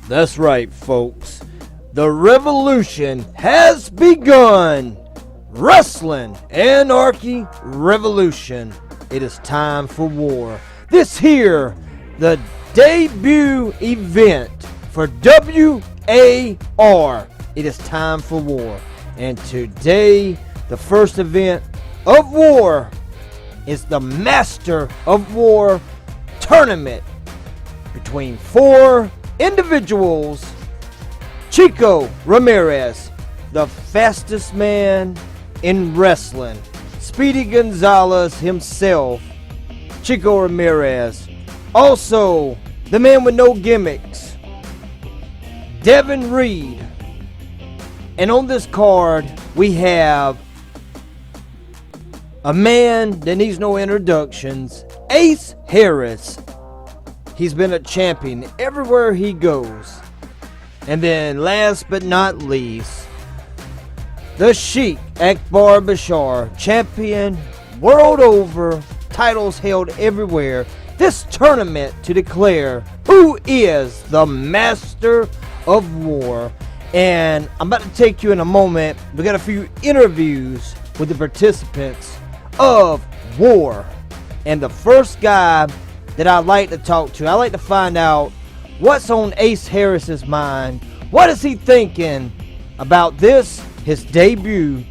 That's right, folks. The revolution has begun. Wrestling Anarchy Revolution. It is time for war. This here, the debut event for WAR. It is time for war. And today, the first event of war is the Master of War tournament between 4 individuals. Chico Ramirez, the fastest man in wrestling. Speedy Gonzalez himself, Chico Ramirez. Also, the man with no gimmicks, Devin Reed. And on this card, we have a man that needs no introductions, Ace Harris. He's been a champion everywhere he goes. And then last but not least, the Sheik Akbar Bashar, champion world over, titles held everywhere. This tournament to declare who is the Master of War. And I'm about to take you in a moment. We got a few interviews with the participants of War. And the first guy that I like to talk to, I like to find out what's on Ace Harris's mind. What is he thinking about this, his debut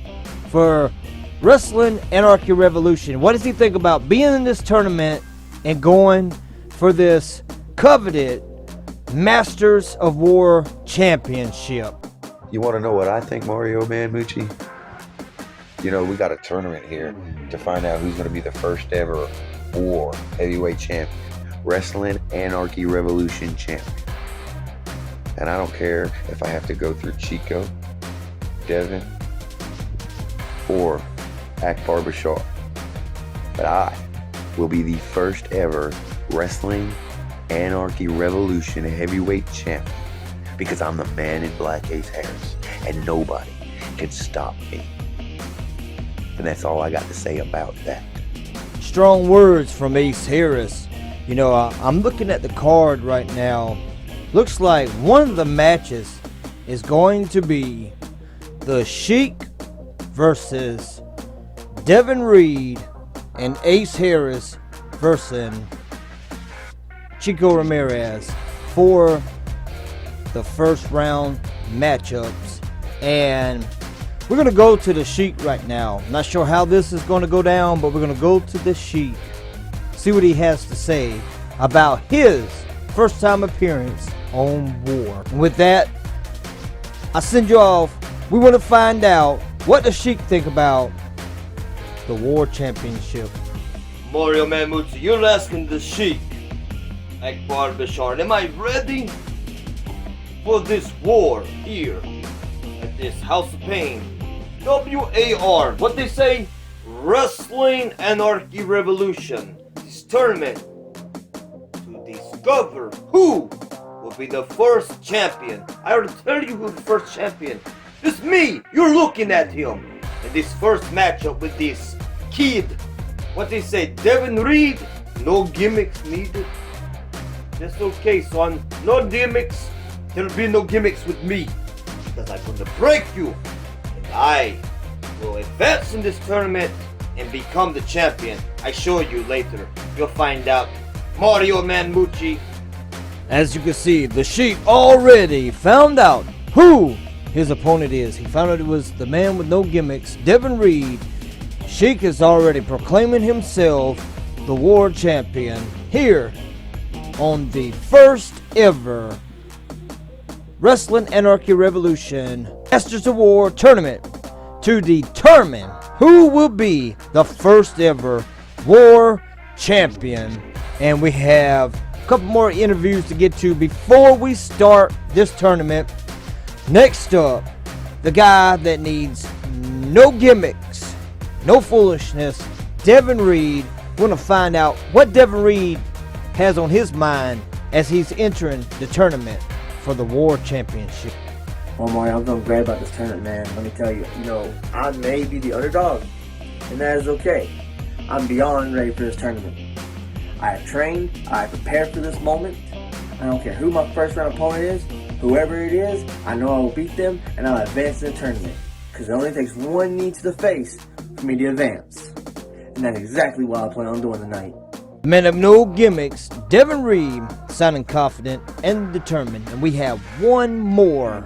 for Wrestling Anarchy Revolution? What does he think about being in this tournament and going for this coveted Masters of War Championship? You want to know what I think, Mario Manmucci? You know, we got a tournament here to find out who's going to be the first ever War heavyweight champion, Wrestling Anarchy Revolution champion. And I don't care if I have to go through Chico, Devin, or Akbar Bashar, but I will be the first ever Wrestling Anarchy Revolution heavyweight champion because I'm the man in black, Ace Harris, and nobody can stop me. And that's all I got to say about that. Strong words from Ace Harris. You know, I'm looking at the card right now. Looks like one of the matches is going to be the Sheik versus Devin Reed, and Ace Harris versus Chico Ramirez for the first round matchups. And we're going to go to the Sheik right now. Not sure how this is going to go down, but we're going to go to the Sheik, see what he has to say about his first time appearance on War. And with that, I send you off. We want to find out what the Sheik think about the War Championship. Mario Manmucci, you're asking the Sheik Akbar Bashar, am I ready for this war here at this House of Pain? WAR, what they say? Wrestling Anarchy Revolution. This tournament to discover who will be the first champion. I already tell you who the first champion. It's me. You're looking at him. In this first matchup with this kid. What they say? Devin Reed. No gimmicks needed. That's okay, son. No gimmicks. There'll be no gimmicks with me. Because I'm going to break you. And I will advance in this tournament and become the champion. I show you later. You'll find out. Mario Manmucci. As you can see, the Sheik already found out who his opponent is. He found out it was the man with no gimmicks, Devin Reed. Sheik is already proclaiming himself the War Champion here on the first ever Wrestling Anarchy Revolution Masters of War tournament to determine who will be the first ever War Champion. And we have a couple more interviews to get to before we start this tournament. Next up, the guy that needs no gimmicks, no foolishness, Devin Reed. We're going to find out what Devin Reed has on his mind as he's entering the tournament for the War Championship. Well, Mario, I'm feeling great about this tournament, man. Let me tell you, I may be the underdog, and that is okay. I'm beyond ready for this tournament. I have trained, I have prepared for this moment. I don't care who my first round opponent is, whoever it is, I know I will beat them, and I'll advance in the tournament. Because it only takes one knee to the face for me to advance. And that's exactly what I plan on doing tonight. Man of no gimmicks, Devin Reed, sounding confident and determined. And we have one more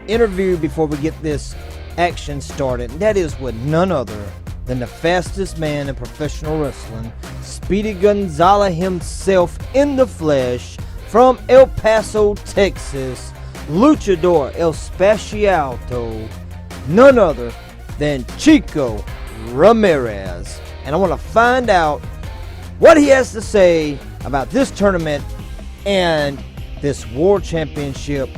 interview before we get this action started. And that is with none other than the fastest man in professional wrestling, Speedy Gonzalez himself in the flesh, from El Paso, Texas, Luchador El Spaciato, none other than Chico Ramirez. And I want to find out what he has to say about this tournament and this War Championship.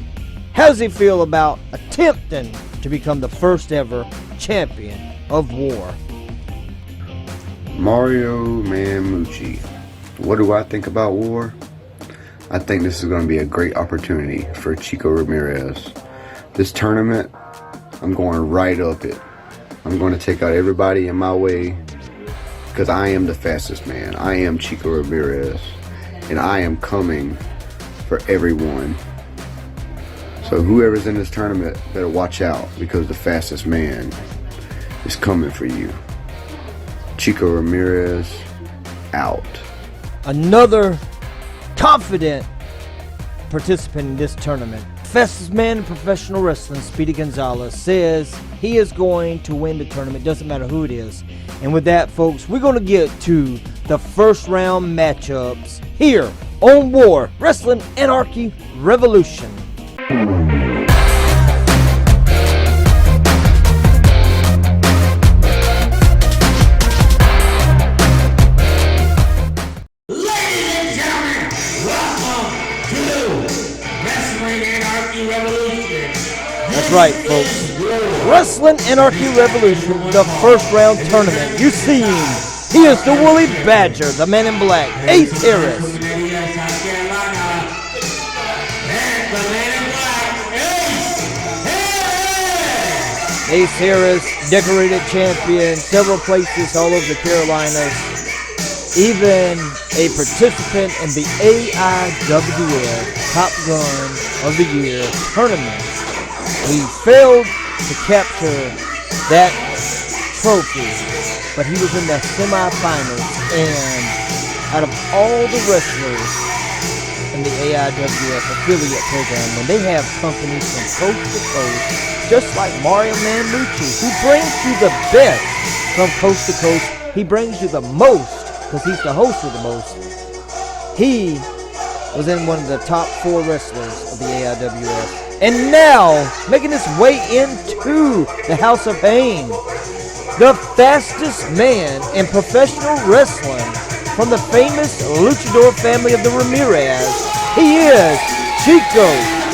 How does he feel about attempting to become the first ever champion of War? Mario Mamucci. What do I think about War? I think this is going to be a great opportunity for Chico Ramirez. This tournament, I'm going right up it. I'm going to take out everybody in my way, because I am the fastest man. I am Chico Ramirez, and I am coming for everyone. So whoever's in this tournament better watch out, because the fastest man is coming for you. Chico Ramirez out. Another confident participant in this tournament, fastest man in professional wrestling, Speedy Gonzalez, says he is going to win the tournament. Doesn't matter who it is. And with that, folks, we're going to get to the first round matchups here on War Wrestling Anarchy Revolution. That's right, folks. Wrestling Anarchy Revolution, the first round tournament. You see him. He is the Woolly Badger, the man in black, Ace Harris. Ace Harris, decorated champion, several places all over the Carolinas. Even a participant in the AIWF Top Gun of the Year tournament. He failed to capture that trophy, but he was in the semifinals, and out of all the wrestlers in the AIWF affiliate program, when they have companies from coast to coast, just like Mario Mamucci, who brings you the best from coast to coast, he brings you the most, because he's the host of the most. He was in one of the top 4 wrestlers of the AIWF. And now, making his way into the House of Pain, the fastest man in professional wrestling from the famous luchador family of the Ramirez, he is Chico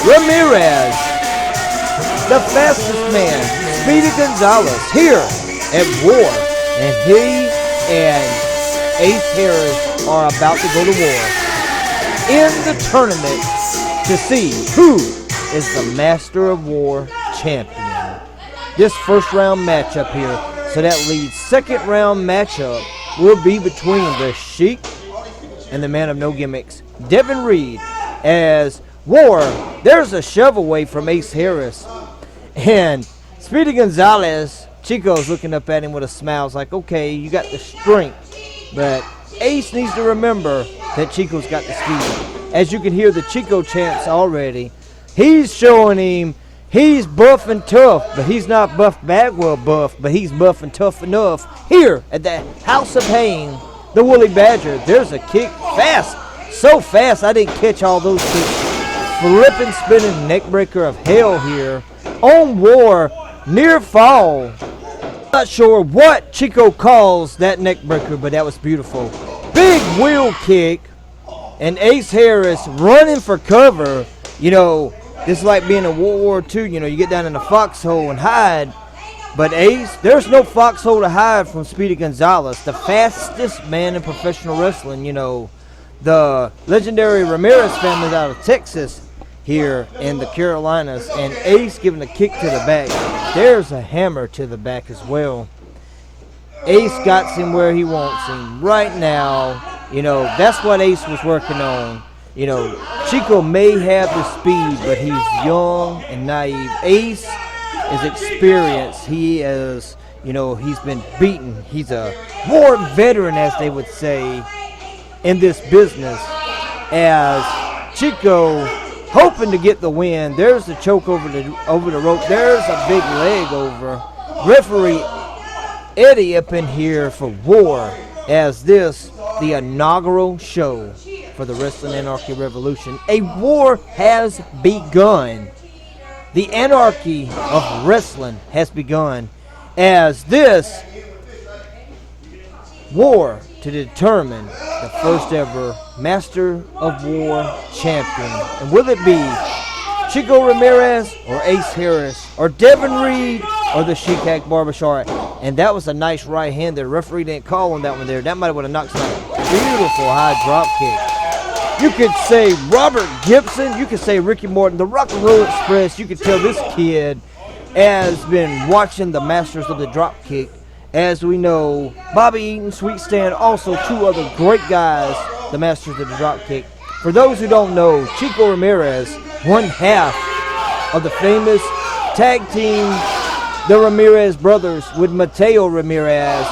Ramirez. The fastest man, Speedy Gonzalez, here at War. And he and Ace Harris are about to go to war in the tournament to see who is the Master of War champion. This first round matchup here, so that leads second round matchup will be between the Sheik and the man of no gimmicks, Devin Reed, as War, there's a shove away from Ace Harris. And Speedy Gonzalez, Chico's looking up at him with a smile. It's like, okay, you got the strength, but Ace needs to remember that Chico's got the speed. As you can hear the Chico chants already, he's showing him he's buff and tough, but he's not Buff Bagwell buff, but he's buff and tough enough. Here at the House of Pain, the Woolly Badger, there's a kick fast. So fast I didn't catch all those kicks. Flipping, spinning neckbreaker of hell here on War, near fall. Not sure what Chico calls that neckbreaker, but that was beautiful. Big wheel kick, and Ace Harris running for cover. You know, this is like being in World War II. You know, you get down in the foxhole and hide. But Ace, there's no foxhole to hide from Speedy Gonzalez, the fastest man in professional wrestling. You know, the legendary Ramirez family out of Texas. here in the Carolinas, and Ace giving a kick to the back. There's a hammer to the back as well. Ace got him where he wants him right now. You know, that's what Ace was working on. You know, Chico may have the speed, but he's young and naive. Ace is experienced. He is, you know, he's been beaten. He's a war veteran, as they would say, in this business. As Chico hoping to get the win. There's the choke over the rope. There's a big leg over. Referee Eddie up in here for War, as this, the inaugural show for the Wrestling Anarchy Revolution. A war has begun. The anarchy of wrestling has begun, as this war to determine the first ever Master of War champion. And will it be Chico Ramirez or Ace Harris or Devin Reed or the Sheik Barbashar? And that was a nice right hand. The referee didn't call on that one there. That might have would have knocked some beautiful high drop kick. You could say Robert Gibson. You could say Ricky Morton. The Rock and Roll Express. You could tell this kid has been watching the masters of the drop kick. As we know, Bobby Eaton, Sweet Stan, also two other great guys, the masters of the drop kick. For those who don't know, Chico Ramirez, one half of the famous tag team, the Ramirez brothers, with Mateo Ramirez.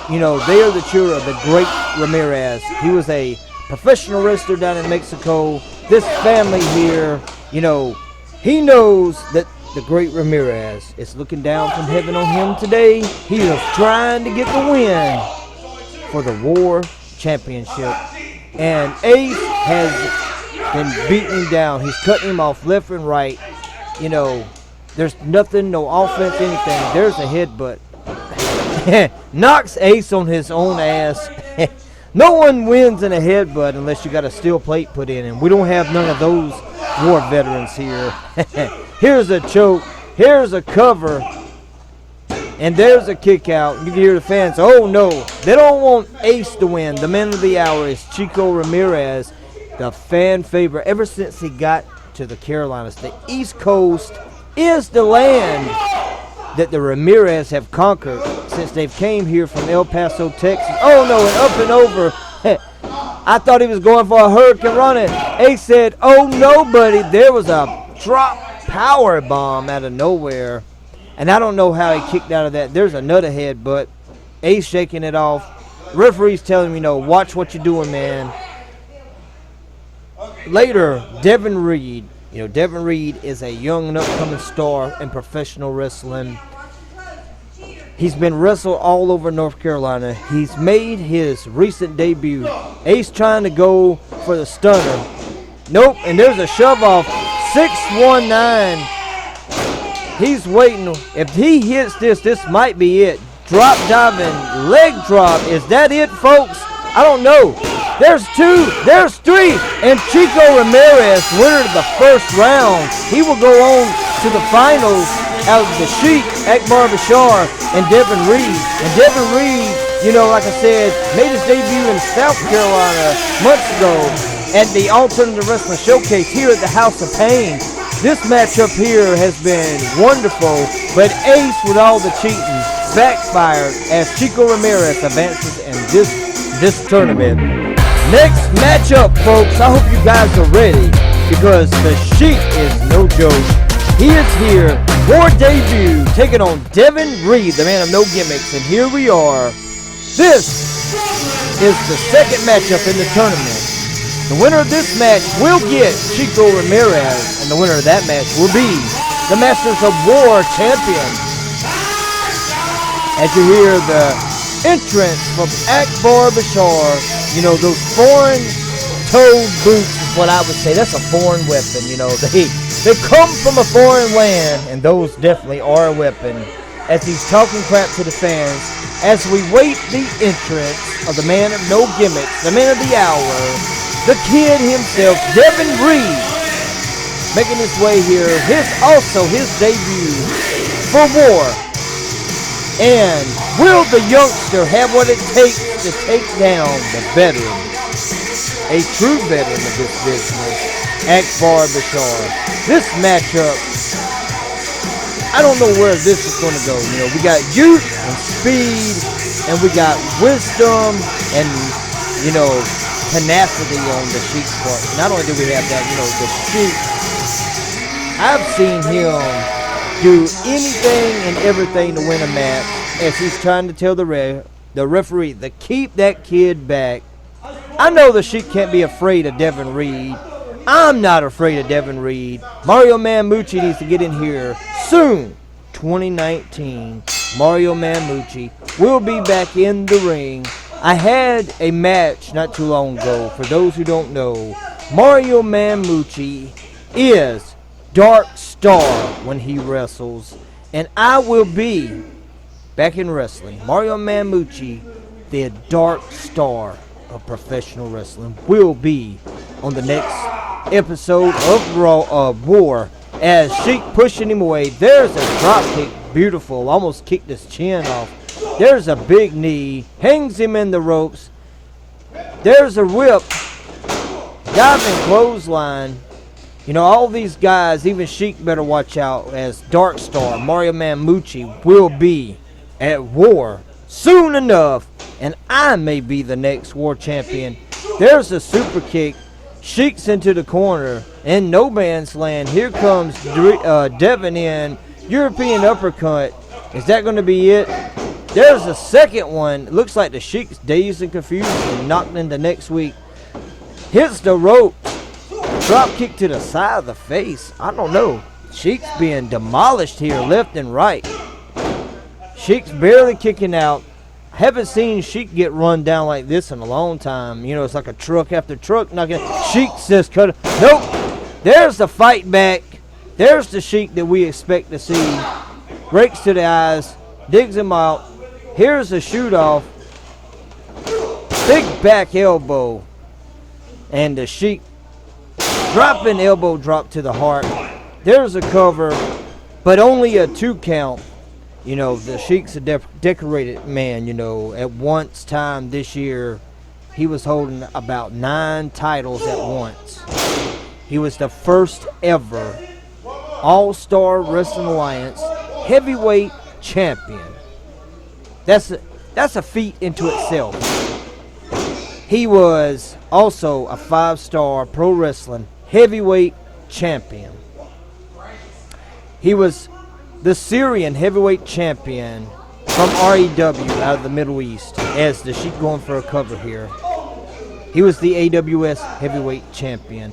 You know, they are the children of the great Ramirez. He was a professional wrestler down in Mexico. This family here, you know, he knows that the great Ramirez is looking down from heaven on him today. He is trying to get the win for the War Championship. And Ace has been beating him down. He's cutting him off left and right. You know, there's nothing, no offense, anything. There's a headbutt. Knocks Ace on his own ass. No one wins in a headbutt unless you got a steel plate put in, and we don't have none of those war veterans here. Here's a choke. Here's a cover. And there's a kick out. You can hear the fans, oh no. They don't want Ace to win. The man of the hour is Chico Ramirez, the fan favorite ever since he got to the Carolinas. The East Coast is the land that the Ramirez have conquered since they've came here from El Paso, Texas. Oh no, and up and over. I thought he was going for a hurricane running. Ace said, oh no, buddy. There was a drop power bomb out of nowhere. And I don't know how he kicked out of that. There's another headbutt. Ace shaking it off. Referee's telling him, you know, watch what you're doing, man. Later, Devin Reed. You know, Devin Reed is a young and upcoming star in professional wrestling. He's been wrestled all over North Carolina. He's made his recent debut. Ace trying to go for the stunner. Nope, and there's a shove off. 619. He's waiting. If he hits this, this might be it. Drop diving, leg drop. Is that it, folks? I don't know. There's two, there's three, and Chico Ramirez, winner of the first round. He will go on to the finals out of the Sheik Barbashar and Devin Reed. And Devin Reed, you know, like I said, made his debut in South Carolina months ago at the Alternative Wrestling Showcase here at the House of Pain. This matchup here has been wonderful, but Ace, with all the cheating, backfired as Chico Ramirez advances in this tournament. Next matchup, folks, I hope you guys are ready, because the Sheik is no joke. He is here for debut, taking on Devin Reed, the man of no gimmicks, and here we are. This is the second matchup in the tournament. The winner of this match will get Chico Ramirez, and the winner of that match will be the Masters of War champion. As you hear the entrance from Akbar Bashar, you know, those foreign-toed boots is what I would say. That's a foreign weapon, you know. They come from a foreign land, and those definitely are a weapon. As he's talking crap to the fans, as we wait the entrance of the man of no gimmicks, the man of the hour, the kid himself, Devin Reed, making his way here. Also his debut for War. And will the youngster have what it takes to take down the veteran? A true veteran of this business. Akbar Bashar. This matchup, I don't know where this is going to go. You know, we got youth and speed, and we got wisdom and, you know, tenacity on the Sheik's part. Not only do we have that, you know, the Sheik, I've seen him do anything and everything to win a match as he's trying to tell the referee to keep that kid back. I know the Sheik can't be afraid of Devin Reed. I'm not afraid of Devin Reed. Mario Mamucci needs to get in here soon. 2019, Mario Mamucci will be back in the ring. I had a match not too long ago. For those who don't know, Mario Mamucci is Dark Star when he wrestles, and I will be back in wrestling. Mario Mamucci, the Dark Star of professional wrestling, will be on the next episode of War. As Sheik pushing him away, there's a drop kick, beautiful, almost kicked his chin off. There's a big knee, hangs him in the ropes. There's a whip, diving clothesline. You know, all these guys, even Sheik better watch out, as Dark Star, Mario Mamucci, will be at War soon enough, and I may be the next War champion. There's a super kick. Sheik's into the corner in no man's land. Here comes Devin in. European uppercut. Is that going to be it? There's a second one. It looks like the Sheik's dazed and confused and knocked into next week. Hits the rope. Drop kick to the side of the face. I don't know. Sheik's being demolished here left and right. Sheik's barely kicking out. Haven't seen Sheik get run down like this in a long time. You know, it's like a truck after truck knocking. Sheik says, cut it. Nope. There's the fight back. There's the Sheik that we expect to see. Breaks to the eyes. Digs him out. Here's a shoot off. Big back elbow. And the Sheik dropping elbow drop to the heart. There's a cover, but only a 2 count. You know, the Sheik's a decorated man. You know, at once time this year, he was holding about 9 titles at once. He was the first ever All-Star Wrestling Alliance heavyweight champion. That's a feat into itself. He was also a 5-star pro wrestling heavyweight champion. He was the Syrian heavyweight champion from REW out of the Middle East, as the Sheik going for a cover here. He was the AWS heavyweight champion.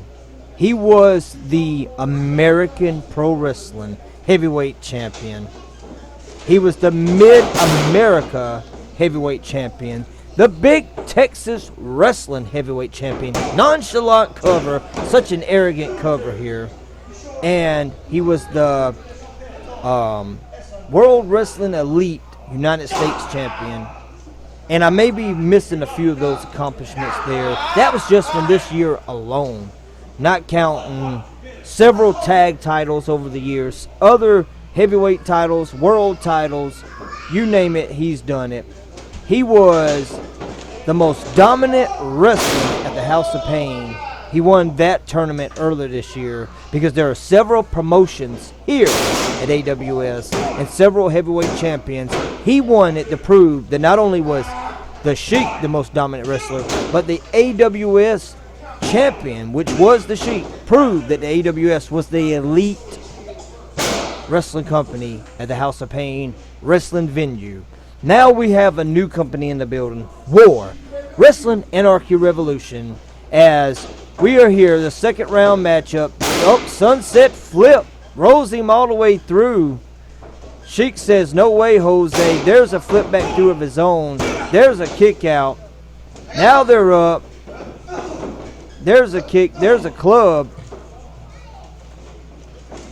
He was the American Pro Wrestling heavyweight champion. He was the Mid-America heavyweight champion. The Big Texas Wrestling heavyweight champion. Nonchalant cover. Such an arrogant cover here. And he was the World Wrestling Elite United States champion. And I may be missing a few of those accomplishments there. That was just from this year alone. Not counting several tag titles over the years. Other heavyweight titles, world titles, you name it, he's done it. He was the most dominant wrestler at the House of Pain. He won that tournament earlier this year because there are several promotions here at AWS and several heavyweight champions. He won it to prove that not only was the Sheik the most dominant wrestler, but the AWS champion, which was the Sheik, proved that the AWS was the elite wrestling company at the House of Pain wrestling venue. Now we have a new company in the building, War, Wrestling Anarchy Revolution, as we are here, the second round matchup. Oh, sunset flip, rolls him all the way through. Sheik says, no way, Jose. There's a flip back through of his own. There's a kick out. Now they're up. There's a kick. There's a club.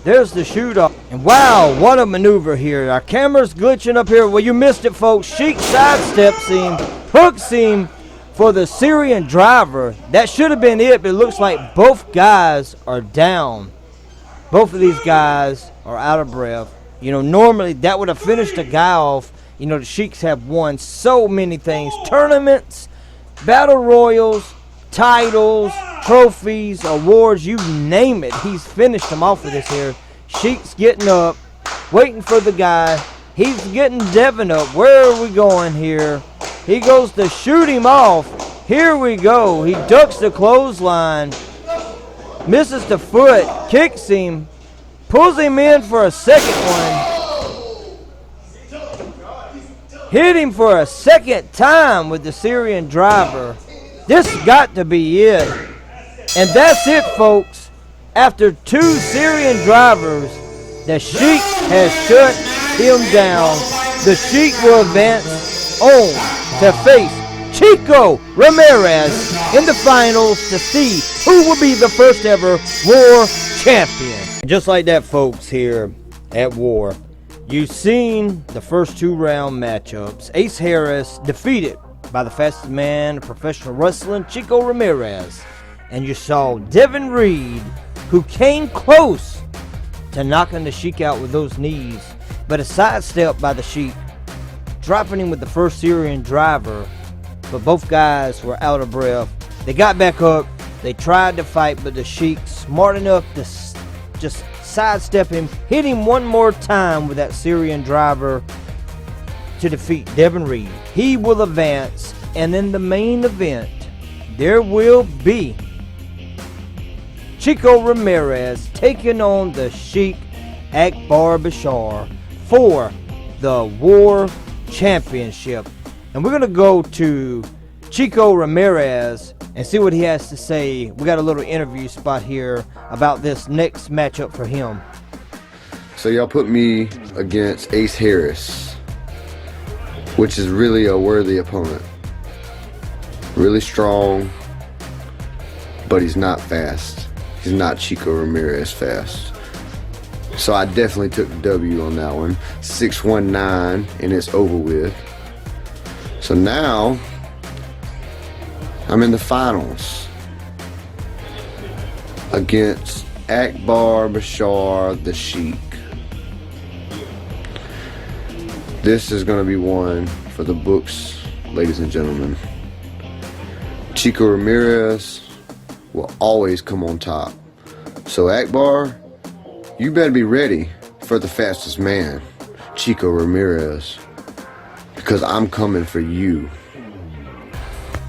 There's the shoot off. And wow, what a maneuver here. Our camera's glitching up here. Well, you missed it, folks. Sheik sidesteps him, hooks him for the Syrian driver. That should have been it, but it looks like both guys are down. Both of these guys are out of breath. You know, normally that would have finished a guy off. You know, the Sheiks have won so many things. Tournaments, battle royals, titles, trophies, awards, you name it. He's finished them off with this here. Sheik's getting up, waiting for the guy. He's getting Devin up. Where are we going here? He goes to shoot him off. Here we go. He ducks the clothesline. Misses the foot. Kicks him. Pulls him in for a second one. Hit him for a second time with the Syrian driver. This got to be it. And that's it, folks. After 2 Syrian drivers, the Sheik has shut him down. The Sheik will advance on to face Chico Ramirez in the finals to see who will be the first ever War champion. Just like that, folks, here at War, you've seen the first 2 round matchups. Ace Harris defeated by the fastest man in professional wrestling, Chico Ramirez. And you saw Devin Reed, who came close to knocking the Sheik out with those knees, but a sidestep by the Sheik, dropping him with the first Syrian driver. But both guys were out of breath. They got back up. They tried to fight, but the Sheik, smart enough to just sidestep him, hit him one more time with that Syrian driver to defeat Devin Reed. He will advance, and in the main event, there will be Chico Ramirez taking on the Sheik Akbar Bashar for the War Championship. And we're going to go to Chico Ramirez and see what he has to say. We got a little interview spot here about this next matchup for him. So y'all put me against Ace Harris, which is really a worthy opponent. Really strong, but he's not fast. He's not Chico Ramirez fast. So I definitely took the W on that one. 619, and it's over with. So now I'm in the finals against Akbar Bashar the Sheik. This is going to be one for the books, ladies and gentlemen. Chico Ramirez will always come on top. So Akbar, you better be ready for the fastest man, Chico Ramirez, because I'm coming for you.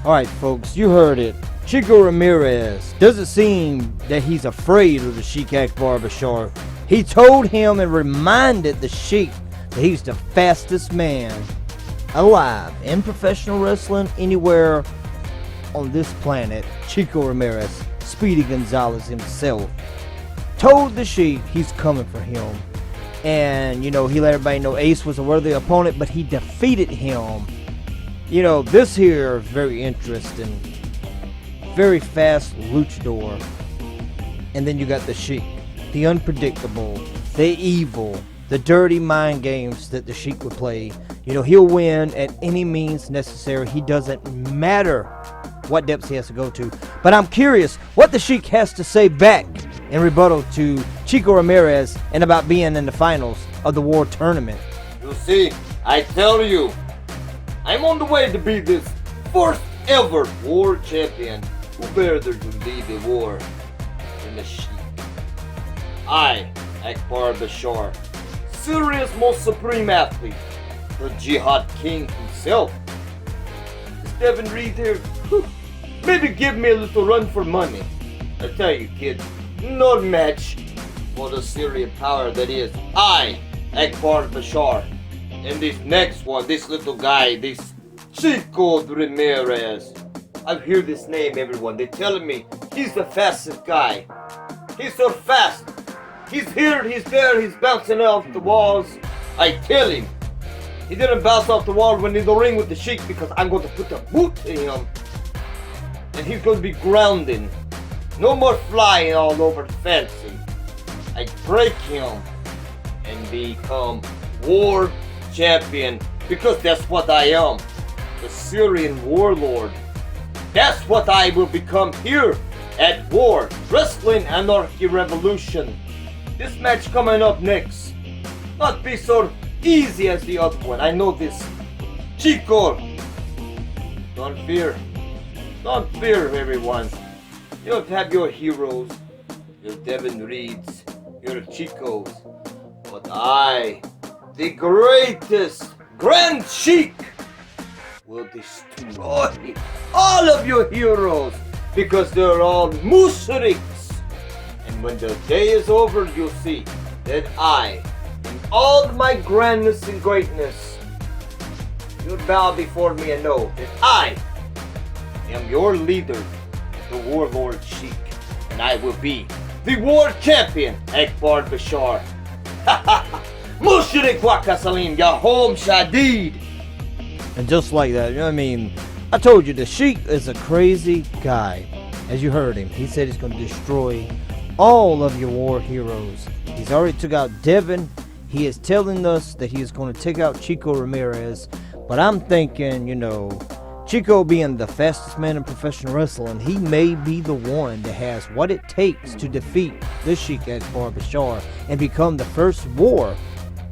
Alright, folks, you heard it. Chico Ramirez doesn't seem that he's afraid of the Sheik Akbar Bashar. He told him and reminded the Sheik that he's the fastest man alive in professional wrestling anywhere on this planet. Chico Ramirez, Speedy Gonzalez himself, told the Sheik he's coming for him. And, you know, he let everybody know Ace was a worthy opponent, but he defeated him. You know, this here is very interesting. Very fast luchador. And then you got the Sheik, the unpredictable, the evil, the dirty mind games that the Sheik would play. You know, he'll win at any means necessary. He doesn't matter what depths he has to go to. But I'm curious what the Sheik has to say back in rebuttal to Chico Ramirez and about being in the finals of the War Tournament. You see, I tell you, I'm on the way to be this first ever War champion. Who better to lead the war than the Sheik? I, Akbar Bashar, Syria's most supreme athlete, the Jihad King himself. Is Devin Reed here? Maybe give me a little run for money. I tell you, kid, no match for the Syrian power that is I, Akbar Bashar. And this next one, this little guy, this Chico Ramirez. I've heard this name, everyone. They're telling me he's the fastest guy. He's so fast. He's here, he's there, he's bouncing off the walls. I tell him. He didn't bounce off the wall when in the ring with the Sheik because I'm going to put a boot in him. And he's going to be grounding. No more flying all over the fancy. I break him and become War champion because that's what I am. The Syrian warlord. That's what I will become here at War. Wrestling Anarchy Revolution. This match coming up next. Not be so easy as the other one. I know this. Chico. Don't fear. Don't fear, everyone. You don't have your heroes, your Devin Reeds, your Chicos, but I, the greatest Grand Sheik, will destroy all of your heroes because they're all mushriks. And when the day is over, you'll see that I, in all my grandness and greatness, you'll bow before me and know that I am your leader, the Warlord Sheik, and I will be the war champion, Akbar Bashar. Mushrik Waka Salim, Yahom Shadid. And just like that, you know what I mean? I told you, the Sheik is a crazy guy. As you heard him, he said he's going to destroy all of your war heroes. He's already took out Devin. He is telling us that he is going to take out Chico Ramirez. But I'm thinking, you know, Chico being the fastest man in professional wrestling, he may be the one that has what it takes to defeat the Sheik Akbar Bashar and become the first war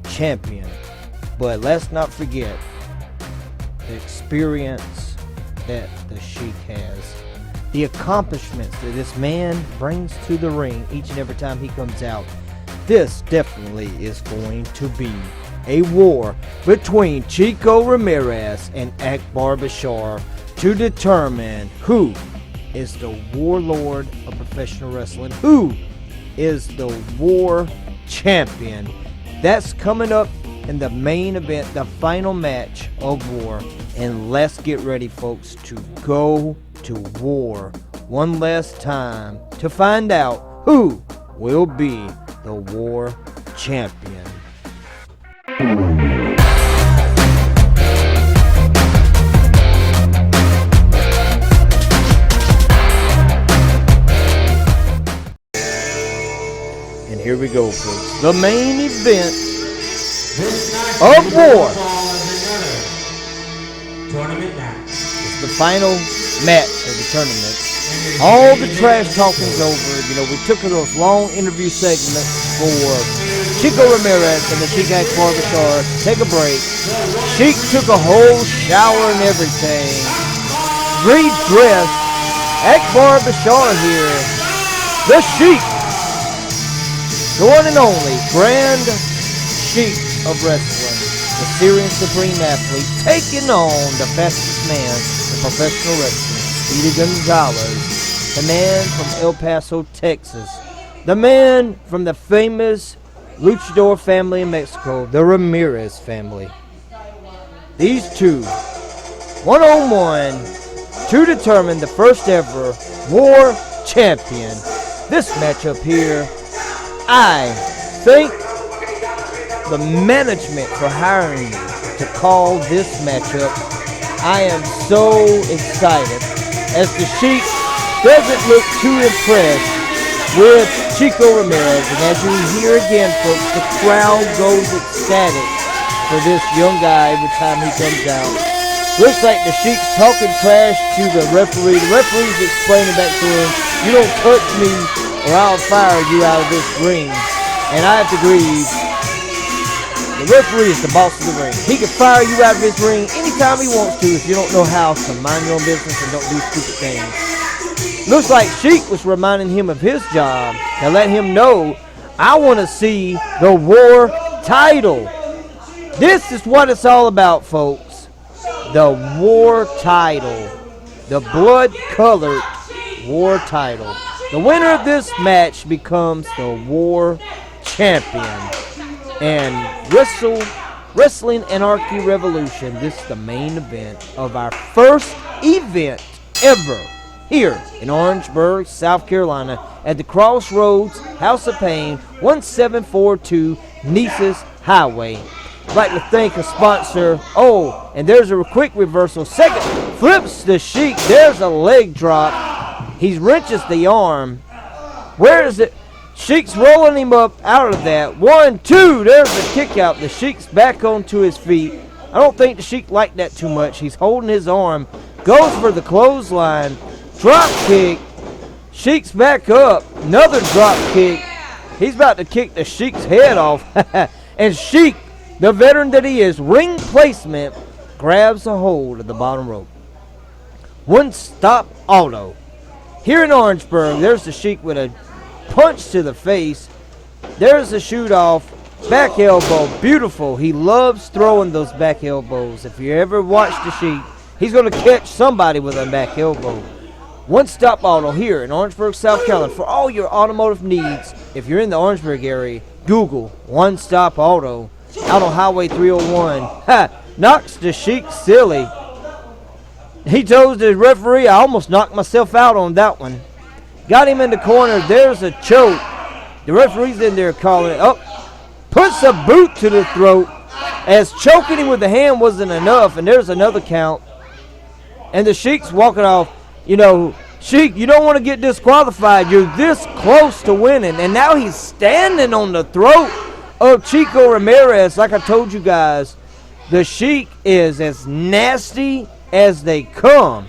champion. But let's not forget the experience that the Sheik has, the accomplishments that this man brings to the ring each and every time he comes out. This definitely is going to be a war between Chico Ramirez and Akbar Bashar to determine who is the warlord of professional wrestling, who is the war champion. That's coming up in the main event, the final match of war. And let's get ready, folks, to go to war one last time to find out who will be the war champion. And here we go, folks. The main event of war. It's the final match of the tournament. All the trash talking's over. You know, we took those long interview segments for Chico Ramirez and the Sheik Akbar Bashar. Take a break. Sheik took a whole shower and everything. Redressed. Akbar Bashar here. The Sheik. The one and only Grand Sheik of wrestling. The Syrian Supreme Athlete taking on the fastest man in professional wrestling, Speedy Gonzalez, the man from El Paso, Texas, the man from the famous luchador family in Mexico, the Ramirez family. These two, one-on-one, to determine the first ever war champion. This matchup here, I thank the management for hiring me to call this matchup. I am so excited as the Sheik doesn't look too impressed with Chico Ramirez. And as you hear again, folks, the crowd goes ecstatic for this young guy every time he comes out. Looks like the Sheik's talking trash to the referee. The referee's explaining back to him, you don't touch me or I'll fire you out of this ring. And I have to agree, the referee is the boss of the ring. He can fire you out of his ring anytime he wants to if you don't know how to mind your own business and don't do stupid things. Looks like Sheik was reminding him of his job to let him know, I want to see the war title. This is what it's all about, folks. The war title. The blood-colored war title. The winner of this match becomes the war champion. And Wrestling Anarchy Revolution, this is the main event of our first event ever here in Orangeburg, South Carolina at the Crossroads House of Pain, 1742 Nices Highway. I'd like to thank a sponsor. Oh, and there's a quick reversal. Second, flips the Sheik. There's a leg drop. He wrenches the arm. Where is it? Sheik's rolling him up out of that. 1, 2. There's a kick out. The Sheik's back onto his feet. I don't think the Sheik liked that too much. He's holding his arm. Goes for the clothesline. Drop kick. Sheik's back up. Another drop kick. He's about to kick the Sheik's head off. And Sheik, the veteran that he is, ring placement, grabs a hold of the bottom rope. One stop auto. Here in Orangeburg, there's the Sheik with a punch to the face. There's the shoot off. Back elbow. Beautiful. He loves throwing those back elbows. If you ever watch the Sheik, he's going to catch somebody with a back elbow. One Stop Auto here in Orangeburg, South Carolina. For all your automotive needs, if you're in the Orangeburg area, Google One Stop Auto. Out on Highway 301. Ha! Knocks the Sheik silly. He told the referee, I almost knocked myself out on that one. Got him in the corner. There's a choke. The referee's in there calling it up. Puts a boot to the throat, as choking him with the hand wasn't enough, and there's another count. And the Sheik's walking off. You know, Sheik, you don't want to get disqualified. You're this close to winning. And now he's standing on the throat of Chico Ramirez. Like I told you guys, the Sheik is as nasty as they come.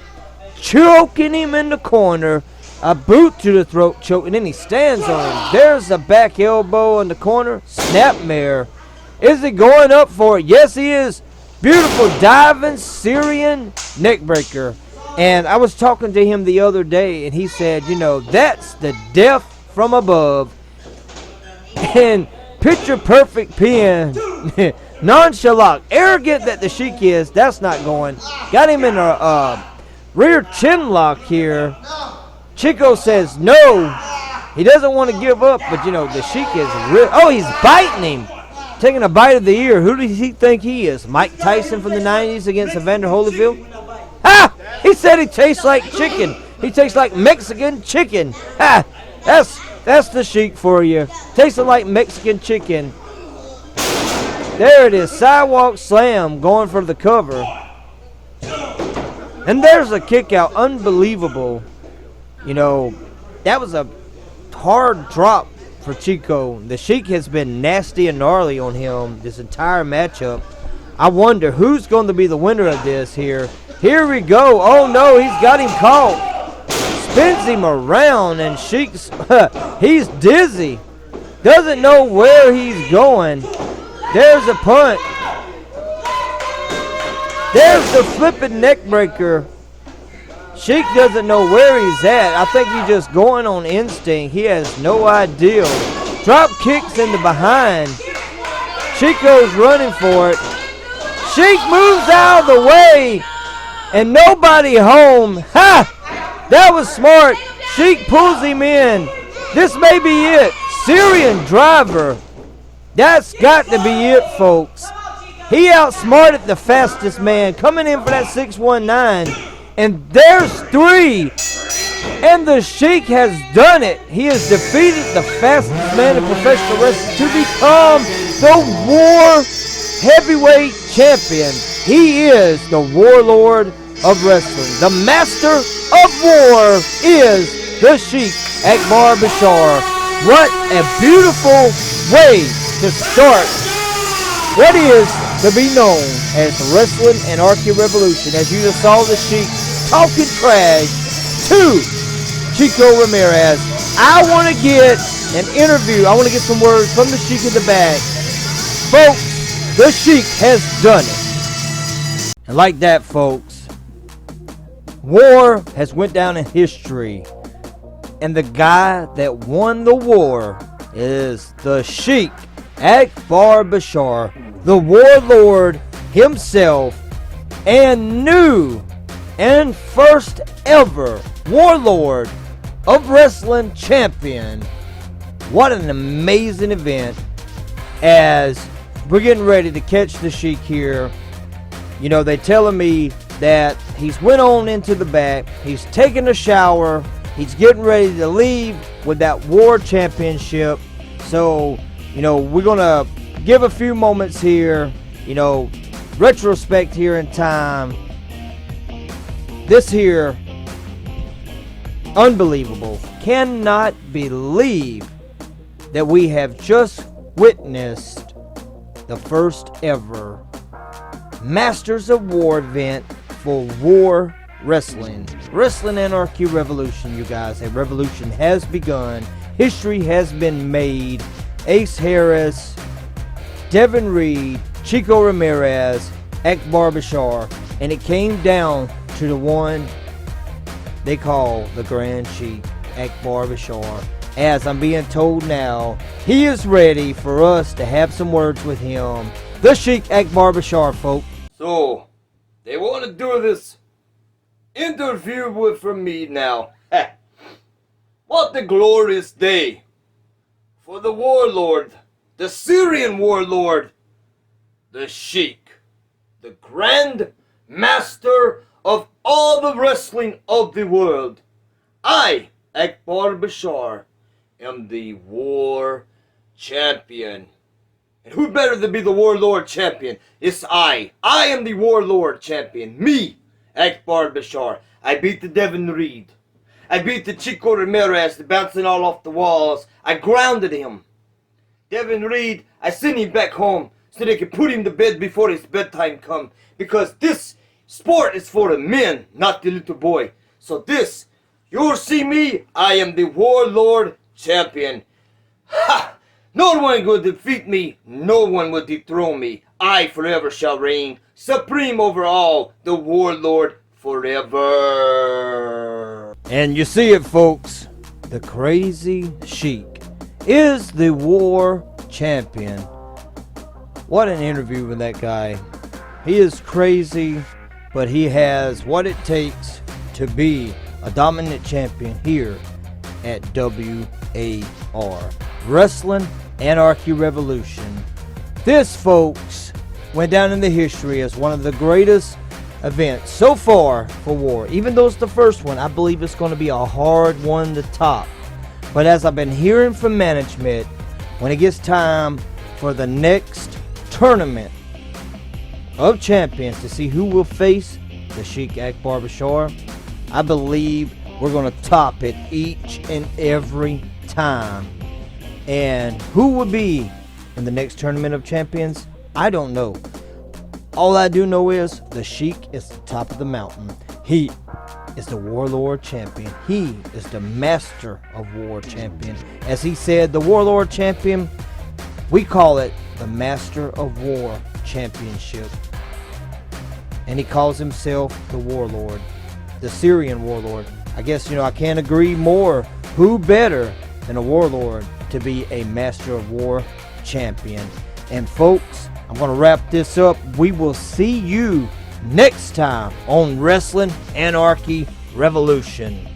Choking him in the corner. A boot to the throat choke, and then he stands on him. There's a back elbow in the corner. Snapmare. Is he going up for it? Yes, he is. Beautiful diving Syrian neckbreaker. And I was talking to him the other day, and he said, you know, that's the death from above. And picture perfect pin. Nonchalant. Arrogant that the Sheik is. That's not going. Got him in a rear chin lock here. Chico says no. He doesn't want to give up, but you know, the Sheik is real. Oh, he's biting him. Taking a bite of the ear. Who does he think he is? Mike Tyson from the 90s against Evander Holyfield? Ah! He said he tastes like chicken. He tastes like Mexican chicken. Ah! That's the Sheik for you. Tasting like Mexican chicken. There it is. Sidewalk slam going for the cover. And there's a kick out. Unbelievable. You know, that was a hard drop for Chico. The Sheik has been nasty and gnarly on him this entire matchup. I wonder who's going to be the winner of this here. Here we go. Oh, no, he's got him caught. Spins him around, and Sheik's, he's dizzy. Doesn't know where he's going. There's a punt. There's the flipping neck breaker. Sheik doesn't know where he's at. I think he's just going on instinct. He has no idea. Drop kicks in the behind. Chico's running for it. Sheik moves out of the way. And nobody home. Ha! That was smart. Sheik pulls him in. This may be it. Syrian driver. That's got to be it, folks. He outsmarted the fastest man. Coming in for that 619. And there's three. And the Sheik has done it. He has defeated the fastest man in professional wrestling to become the War Heavyweight Champion. He is the Warlord of Wrestling. The Master of War is the Sheik Akbar Bashar. What a beautiful way to start what is to be known as the Wrestling Anarchy Revolution. As you just saw the Sheik talking trash to Chico Ramirez. I want to get an interview. I want to get some words from the Sheik in the back. Folks, the Sheik has done it. And like that, folks, war has went down in history. And the guy that won the war is the Sheik Akbar Bashar, the warlord himself, and new and first ever warlord of wrestling champion. What an amazing event. As we're getting ready to catch the Sheik here, you know, they're telling me that he's went on into the back, he's taking a shower, he's getting ready to leave with that war championship. So, you know, we're gonna give a few moments here, you know, retrospect here in time. This here, unbelievable. Cannot believe that we have just witnessed the first ever Masters of War event for War Wrestling. Wrestling Anarchy Revolution, you guys. A revolution has begun. History has been made. Ace Harris, Devin Reed, Chico Ramirez, Akbar Bashar, and it came down to the one they call the Grand Sheik Akbar Bashar. As I'm being told now, he is ready for us to have some words with him. The Sheik Akbar Bashar, folks. So, they want to do this interview from me now. What a glorious day for the warlord, the Syrian warlord, the Sheik, the Grand Master of all the wrestling of the world. I, Akbar Bashar, am the war champion. And who better to be the warlord champion? It's I. I am the warlord champion. Me, Akbar Bashar. I beat the Devin Reed. I beat the Chico Ramirez, bouncing all off the walls. I grounded him. Devin Reed, I sent him back home so they could put him to bed before his bedtime come. Because this sport is for the men, not the little boy. So this, you'll see me, I am the warlord champion. Ha! No one will defeat me, no one will dethrone me. I forever shall reign, supreme over all, the warlord forever. And you see it, folks. The Crazy Sheik is the war champion. What an interview with that guy. He is crazy, but he has what it takes to be a dominant champion here at WAR. Wrestling Anarchy Revolution. This, folks, went down in the history as one of the greatest events so far for war. Even though it's the first one, I believe it's going to be a hard one to top. But as I've been hearing from management, when it gets time for the next tournament of champions to see who will face the Sheik Akbar Bashar, I believe we're going to top it each and every time. And who will be in the next tournament of champions? I don't know. All I do know is the Sheik is the top of the mountain. He is the warlord champion. He is the master of war champion. As he said, the warlord champion, we call it the master of war championship. And he calls himself the warlord, the Syrian warlord. I guess, I can't agree more. Who better than a warlord to be a master of war champion? And folks, I'm going to wrap this up. We will see you next time on Wrestling Anarchy Revolution.